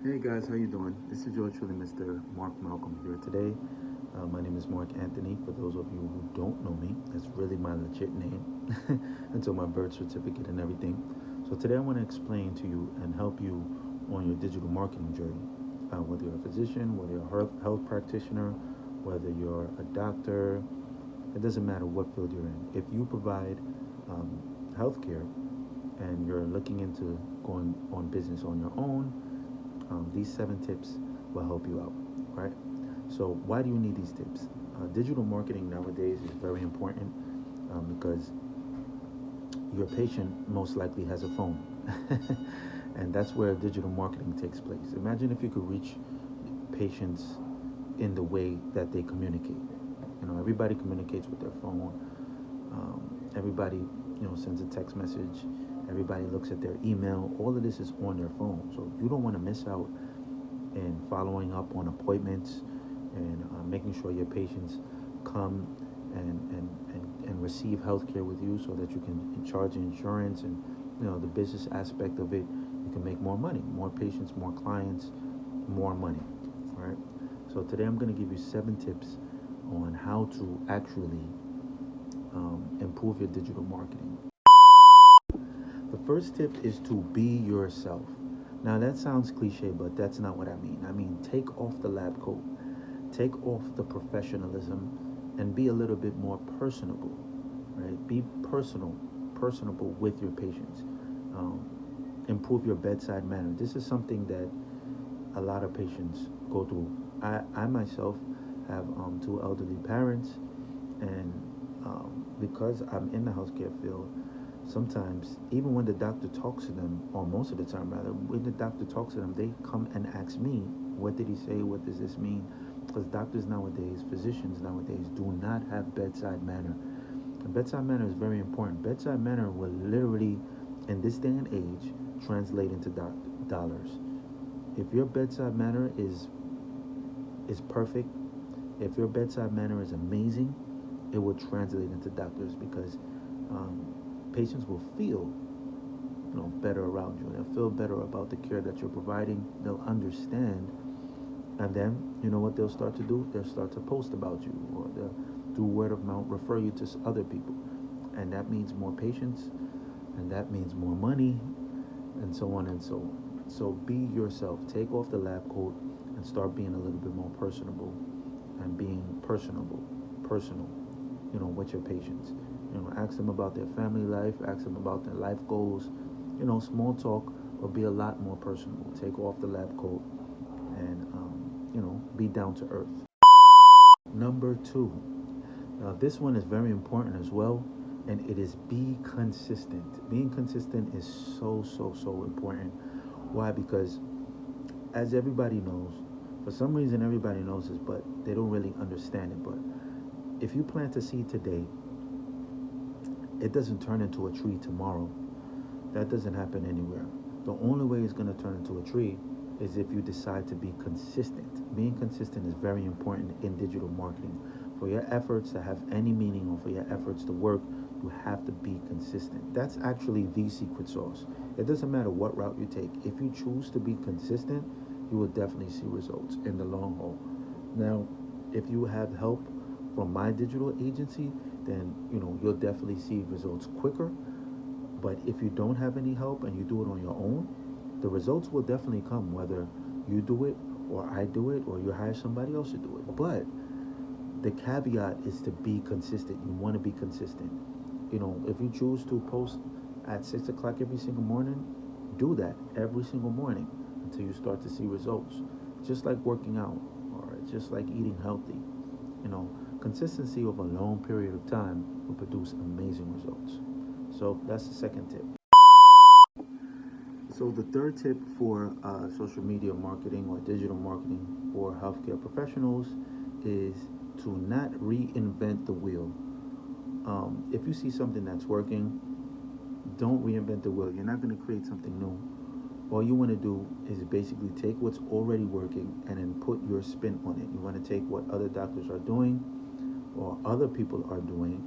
Hey guys, how you doing? This is yours truly, Mr. Mark Malcolm here today. My name is Mark Anthony. For those of you who don't know me, that's really my legit name until my birth certificate and everything. So today I want to explain to you and help you on your digital marketing journey. Whether you're a physician, whether you're a health practitioner, whether you're a doctor, it doesn't matter what field you're in. If you provide um, healthcare and you're looking into going on business on your own, these 7 tips will help you out, right? So why do you need these tips? Digital marketing nowadays is very important because your patient most likely has a phone, and that's where digital marketing takes place. Imagine if you could reach patients in the way that they communicate. Everybody communicates with their phone. Everybody, sends a text message. Everybody looks at their email. All of this is on their phone. So you don't want to miss out in following up on appointments and making sure your patients come and receive health care with you so that you can charge insurance and the business aspect of it. You can make more money, more patients, more clients, more money. All right. So today I'm going to give you 7 tips on how to actually improve your digital marketing. The first tip is to be yourself. Now that sounds cliche, but that's not what I mean. I mean, take off the lab coat, take off the professionalism, and be a little bit more personable, right? Be personable with your patients. Um, Improve your bedside manner. This is something that a lot of patients go through. I myself have 2 elderly parents, and because I'm in the healthcare field, sometimes even when the doctor talks to them, or most of the time rather, when the doctor talks to them, they come and ask me, what did he say? What does this mean? Because doctors nowadays, physicians nowadays, do not have bedside manner. And bedside manner is very important. Bedside manner will literally, in this day and age, translate into dollars. If your bedside manner is perfect, if your bedside manner is amazing, it will translate into doctors because um, patients will feel better around you. They'll feel better about the care that you're providing. They'll understand, and then you know what they'll start to do? They'll start to post about you, or they'll do word of mouth, refer you to other people, and that means more patients, and that means more money, and so on and so on. So be yourself. Take off the lab coat and start being a little bit more personable and being personal, with your patients. Ask them about their family life, ask them about their life goals. Small talk will be a lot more personal. Take off the lab coat and, be down to earth. Number 2. Now, this one is very important as well, and it is be consistent. Being consistent is so important. Why? Because as everybody knows, for some reason everybody knows this, but they don't really understand it. But if you plant a seed today, it doesn't turn into a tree tomorrow. That doesn't happen anywhere. The only way it's going to turn into a tree is if you decide to be consistent. Being consistent is very important in digital marketing. For your efforts to have any meaning or for your efforts to work, you have to be consistent. That's actually the secret sauce. It doesn't matter what route you take. If you choose to be consistent, you will definitely see results in the long haul. Now, if you have help from my digital agency, then you'll definitely see results quicker. But if you don't have any help and you do it on your own, the results will definitely come whether you do it or I do it or you hire somebody else to do it. But the caveat is to be consistent. You want to be consistent. If you choose to post at 6 o'clock every single morning, do that every single morning until you start to see results. Just like working out or just like eating healthy. Consistency over a long period of time will produce amazing results. So that's the second tip. So the third tip for social media marketing or digital marketing for healthcare professionals is to not reinvent the wheel. If you see something that's working, don't reinvent the wheel. You're not going to create something new. All you want to do is basically take what's already working and then put your spin on it. You want to take what other doctors are doing or other people are doing,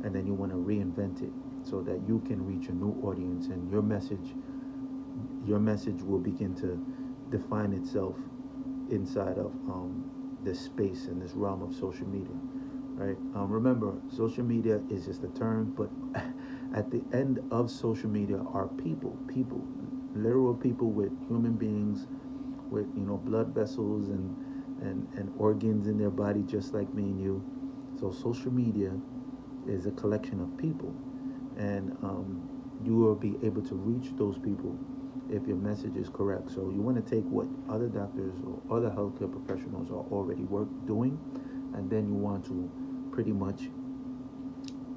and then you want to reinvent it so that you can reach a new audience and your message will begin to define itself inside of this space and this realm of social media, right? Remember, social media is just a term, but at the end of social media are people, literal people with human beings, with blood vessels and organs in their body, just like me and you. So social media is a collection of people, and you will be able to reach those people if your message is correct. So you want to take what other doctors or other healthcare professionals are already doing, and then you want to pretty much,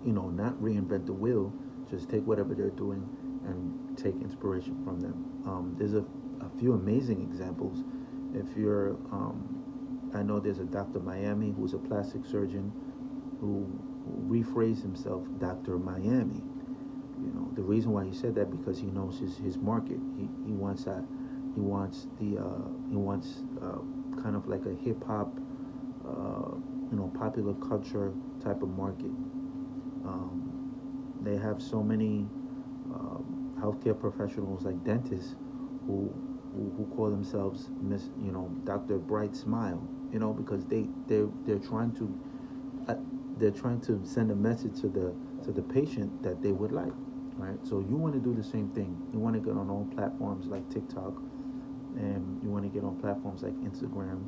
not reinvent the wheel. Just take whatever they're doing and take inspiration from them. There's a few amazing examples. If you're, I know there's a Dr. Miami who's a plastic surgeon who rephrased himself Dr. Miami. The reason why he said that, because he knows his market. He wants that. He wants kind of like a hip hop, popular culture type of market. They have so many healthcare professionals like dentists who call themselves Dr. Bright Smile, because they're trying to send a message to the patient that they would like, right? So you want to do the same thing. You want to get on all platforms like TikTok, and you want to get on platforms like Instagram.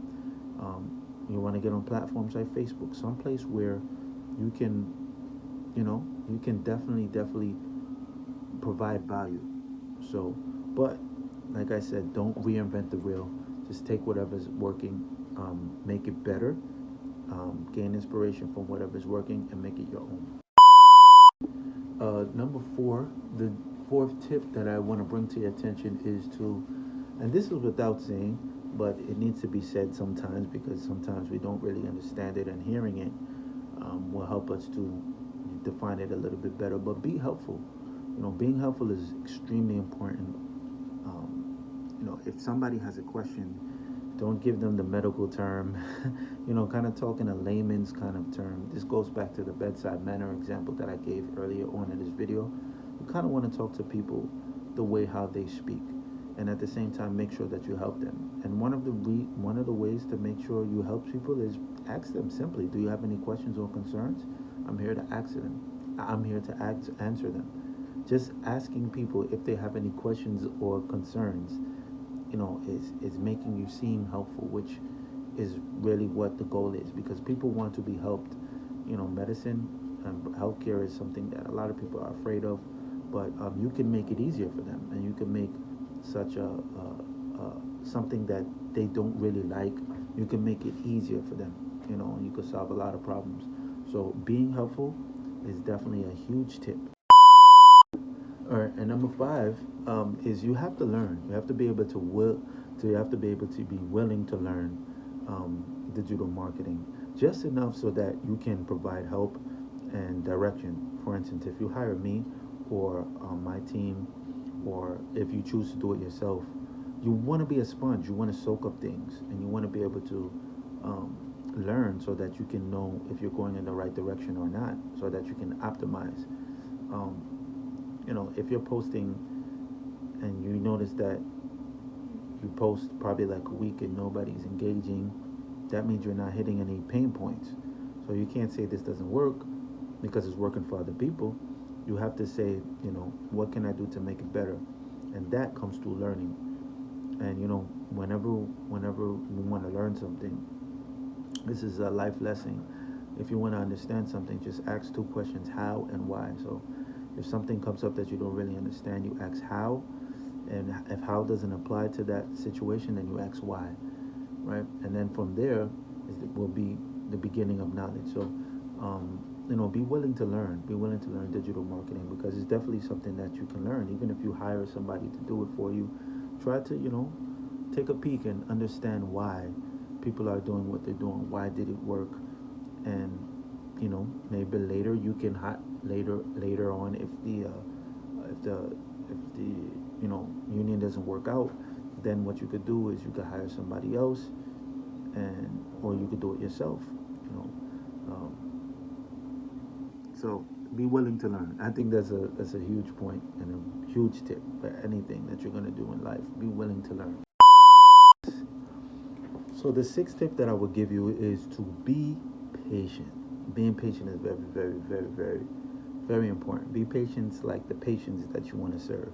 You want to get on platforms like Facebook, someplace where you can, you can definitely provide value. So, but like I said, don't reinvent the wheel. Just take whatever's working, make it better, gain inspiration from whatever's working, and make it your own. Number four, the fourth tip that I want to bring to your attention is to, and this is without saying, but it needs to be said sometimes, because sometimes we don't really understand it, and hearing it will help us to define it a little bit better. But be helpful. Being helpful is extremely important. If somebody has a question, don't give them the medical term, kind of talk in a layman's kind of term. This goes back to the bedside manner example that I gave earlier on in this video. You kind of want to talk to people the way how they speak, and at the same time make sure that you help them. And one of the ways to make sure you help people is ask them simply, do you have any questions or concerns? I'm here to answer them. I'm here to answer them. Just asking people if they have any questions or concerns, is making you seem helpful, which is really what the goal is, because people want to be helped. Medicine and healthcare is something that a lot of people are afraid of, but you can make it easier for them, and you can make such something that they don't really like, you can make it easier for them, and you can solve a lot of problems. So being helpful is definitely a huge tip. All right, and number five is you have to learn. You have to be able to you have to be able to be willing to learn digital marketing, just enough so that you can provide help and direction. For instance, if you hire me or my team, or if you choose to do it yourself, you want to be a sponge. You want to soak up things, and you want to be able to learn so that you can know if you're going in the right direction or not, so that you can optimize. If you're posting and you notice that you post probably like a week and nobody's engaging, that means you're not hitting any pain points. So you can't say this doesn't work because it's working for other people. You have to say, what can I do to make it better? And that comes through learning. And whenever we want to learn something, this is a life lesson. If you want to understand something, just ask two questions: how and why. So if something comes up that you don't really understand, you ask how, and if how doesn't apply to that situation, then you ask why, right? And then from there will be the beginning of knowledge. So, be willing to learn. Be willing to learn digital marketing, because it's definitely something that you can learn. Even if you hire somebody to do it for you, try to, take a peek and understand why people are doing what they're doing. Why did it work? And maybe later you can later on, if the union doesn't work out, then what you could do is you could hire somebody else, or you could do it yourself. So be willing to learn. I think that's a huge point and a huge tip for anything that you're gonna do in life. Be willing to learn. So the sixth tip that I would give you is to be patient. Being patient is very, very, very, very, very important. Be patient like the patients that you want to serve.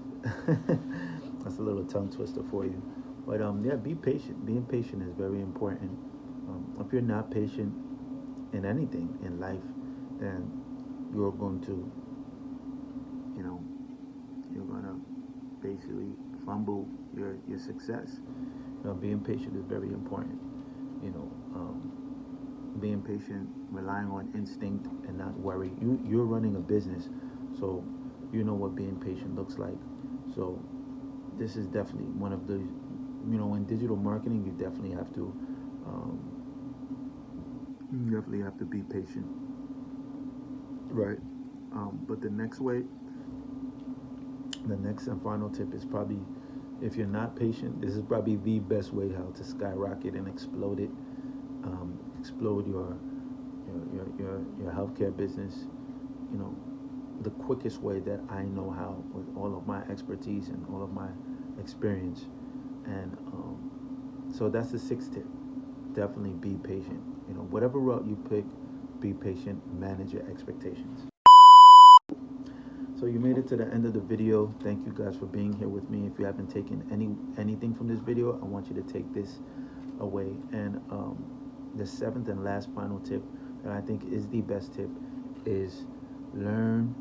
That's a little tongue twister for you. But yeah, be patient. Being patient is very important. If you're not patient in anything in life, then you're going to, you know, you're gonna basically fumble your success. Being patient is very important. You know, being patient, relying on instinct and not worry. You're running a business, so you know what being patient looks like. So this is definitely one of the, in digital marketing, um, you definitely have to be patient, right? But the next and final tip is probably, if you're not patient, this is probably the best way how to skyrocket and explode it, explode your healthcare business. You know, the quickest way that I know how, with all of my expertise and all of my experience, and so that's the sixth tip. Definitely be patient. Whatever route you pick, be patient. Manage your expectations. So you made it to the end of the video. Thank you guys for being here with me. If you haven't taken anything from this video, I want you to take this away. And the seventh and last final tip that I think is the best tip is learn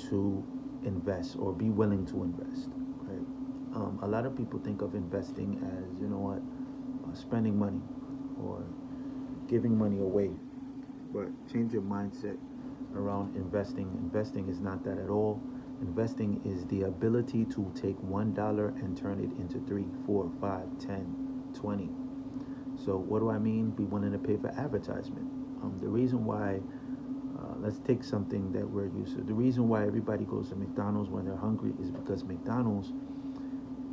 to invest, or be willing to invest. Right? A lot of people think of investing as, spending money or giving money away. But change your mindset around investing. Investing is not that at all. Investing is the ability to take $1 and turn it into 3, 4, 5, 10, 20. So what do I mean? Be willing to pay for advertisement. The reason why, let's take something that we're used to. The reason why everybody goes to McDonald's when they're hungry is because McDonald's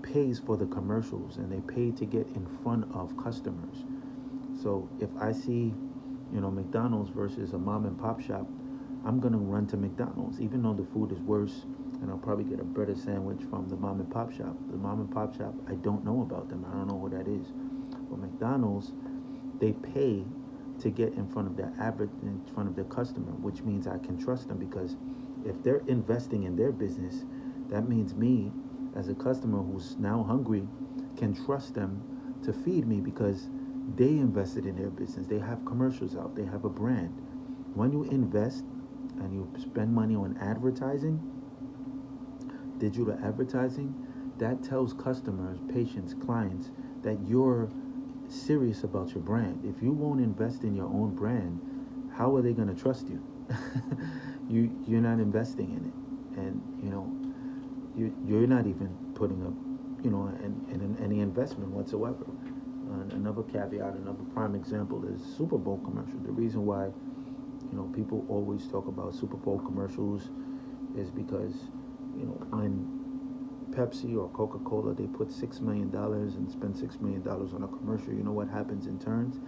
pays for the commercials, and they pay to get in front of customers. So if I see, McDonald's versus a mom and pop shop, I'm gonna run to McDonald's, even though the food is worse, and I'll probably get a breaded sandwich from the mom and pop shop. The mom and pop shop, I don't know about them. I don't know who that is. But McDonald's, they pay to get in front of in front of the customer, which means I can trust them, because if they're investing in their business, that means me, as a customer who's now hungry, can trust them to feed me, because they invested in their business. They have commercials out. They have a brand. When you invest and you spend money on advertising, digital advertising, that tells customers, patients, clients, that you're serious about your brand. If you won't invest in your own brand, how are they going to trust you? You're not investing in it, and you're not even putting up, in any investment whatsoever. Another caveat, another prime example is Super Bowl commercial. The reason why, people always talk about Super Bowl commercials is because, when Pepsi or Coca-Cola, they put $6 million and spend $6 million on a commercial, you know what happens in turns?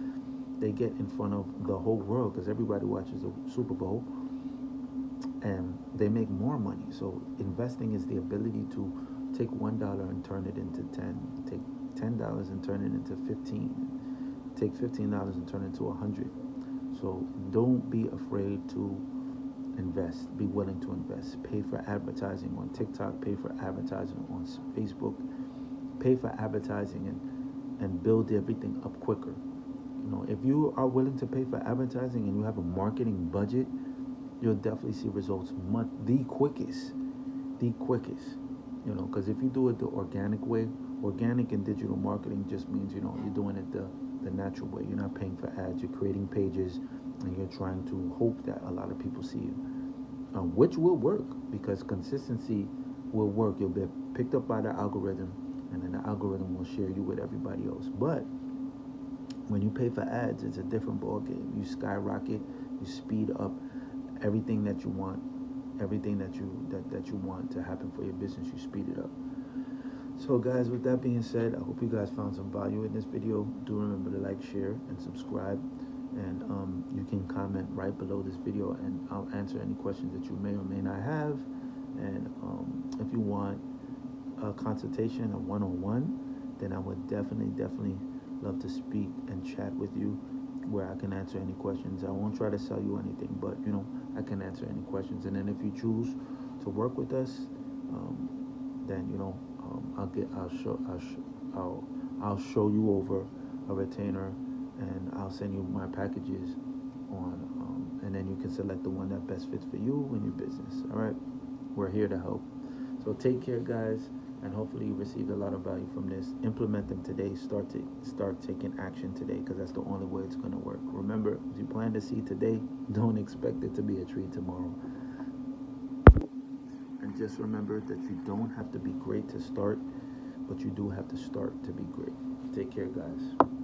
They get in front of the whole world, because everybody watches the Super Bowl, and they make more money. So investing is the ability to take $1 and turn it into 10, take $10 and turn it into 15, take $15 and turn it into 100. So don't be afraid to invest. Be willing to invest. Pay for advertising on TikTok. Pay for advertising on Facebook. Pay for advertising, and build everything up quicker. If you are willing to pay for advertising and you have a marketing budget, you'll definitely see results the quickest. Because if you do it the organic way, organic in digital marketing just means, you're doing it the natural way. You're not paying for ads. You're creating pages, and you're trying to hope that a lot of people see you, which will work, because consistency will work. You'll be picked up by the algorithm, and then the algorithm will share you with everybody else. But when you pay for ads, it's a different ball game. You skyrocket. You speed up everything that you want. Everything that you want to happen for your business, you speed it up. So guys, with that being said, I hope you guys found some value in this video. Do remember to like, share, and subscribe. And you can comment right below this video, and I'll answer any questions that you may or may not have. And if you want a consultation, a one-on-one, then I would definitely love to speak and chat with you, where I can answer any questions. I won't try to sell you anything, but I can answer any questions. And then if you choose to work with us, then I'll show you over a retainer, and I'll send you my packages and then you can select the one that best fits for you and your business. All right, we're here to help. So take care, guys, and hopefully you received a lot of value from this. Implement them today. Start taking action today, because that's the only way it's going to work. Remember, if you plant a seed today, don't expect it to be a tree tomorrow. And just remember that you don't have to be great to start, but you do have to start to be great. Take care, guys.